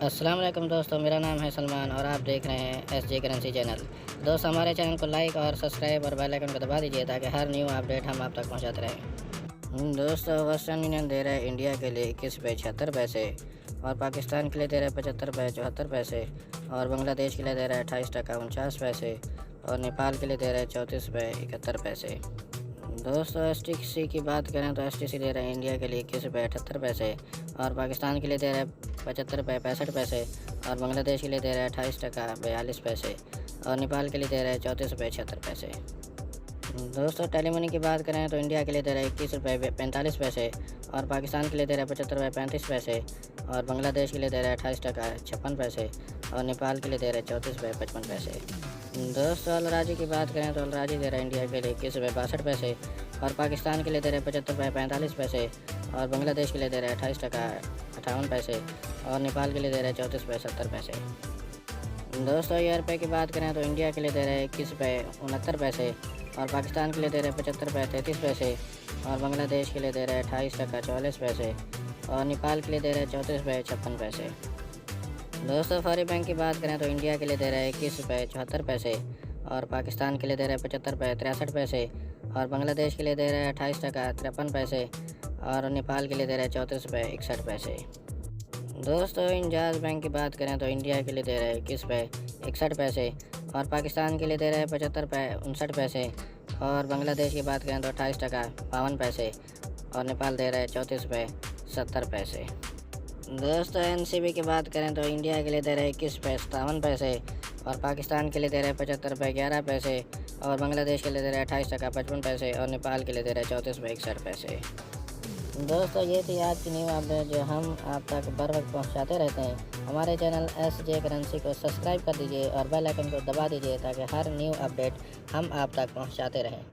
अस्सलाम वालेकुम दोस्तों, मेरा नाम है सलमान और आप देख रहे हैं एस जे करेंसी चैनल। दोस्त, हमारे चैनल को लाइक और सब्सक्राइब और बेल आइकन को दबा दीजिए ताकि हर न्यू अपडेट हम आप तक पहुंचाते रहें। दोस्तों, वेस्टर्न यूनियन दे रहा है इंडिया के लिए 21 रुपये 76 पैसे और पाकिस्तान के लिए दे रहा है 75 रुपये 74 पैसे और बांग्लादेश के लिए दे रहा है 28 टका 49 पैसे और नेपाल के लिए दे रहा है 34 रुपये 71 पैसे। दोस्तों, STC की बात करें तो STC दे रहा है इंडिया के लिए 21 रुपये 78 पैसे और पाकिस्तान के लिए दे रहा है 75 रुपये 65 पैसे और बांग्लादेश के लिए दे रहा है 28 टका 42 पैसे और नेपाल के लिए दे रहा है 34 रुपये 76 पैसे। दोस्तों, टेलीमनी की बात करें तो इंडिया के लिए दे रहा है 21 रुपये 45 पैसे और पाकिस्तान के लिए दे रहा है 75 रुपये 35 पैसे और बांग्लादेश के लिए दे रहा है 28 टका 56 पैसे और नेपाल के लिए दे रहा है 34 रुपये 55 पैसे। दोस्तों, अलराजी की बात करें तो अलराजी दे रहा है इंडिया के लिए 21 रुपये 62 पैसे और पाकिस्तान के लिए दे रहा है 75 रुपये 45 पैसे और बांग्लादेश के लिए दे रहा है 28 टका 58 पैसे और नेपाल के लिए दे रहा है 34 रुपये 70 पैसे। दोस्तों, ये रुपये की बात करें तो इंडिया के लिए दे रहा है 21 रुपये 69 पैसे और पाकिस्तान के लिए दे रहा है 75 रुपये 33 पैसे और बांग्लादेश के लिए दे रहा है 28 टका 44 पैसे और नेपाल के लिए दे रहा है 34 रुपये 56 पैसे। दोस्तों, फौरी बैंक की बात करें तो इंडिया के लिए दे रहा है 21 रुपये 74 पैसे और पाकिस्तान के लिए दे रहा है 75 रुपये 63 पैसे और बांग्लादेश के लिए दे रहा है 28 टका 53 पैसे और नेपाल के लिए दे रहा है 34 रुपये 61 पैसे। दोस्तों, इंजाज बैंक की बात करें तो इंडिया के लिए दे रहा है 21 रुपये 61 पैसे और पाकिस्तान के लिए दे रहा है 75 रुपये 59 पैसे और बांग्लादेश की बात करें तो 28 टका 52 पैसे और नेपाल दे रहा है 34 रुपये 70 पैसे। दोस्तों, NCB की बात करें तो इंडिया के लिए दे रहा है 21 रुपये 57 पैसे और पाकिस्तान के लिए दे रहा है 75 रुपये 11 पैसे और बांग्लादेश के लिए दे रहा है 28 टका 55 पैसे और नेपाल के लिए दे रहा है 34 रुपये 61 पैसे। दोस्तों, ये थी आज की न्यू अपडेट जो हम आप तक बर वक्त पहुँचाते रहते हैं। हमारे चैनल SJ करेंसी को सब्सक्राइब कर दीजिए और बेल आइकन को दबा दीजिए ताकि हर न्यू अपडेट हम आप तक पहुँचाते रहें।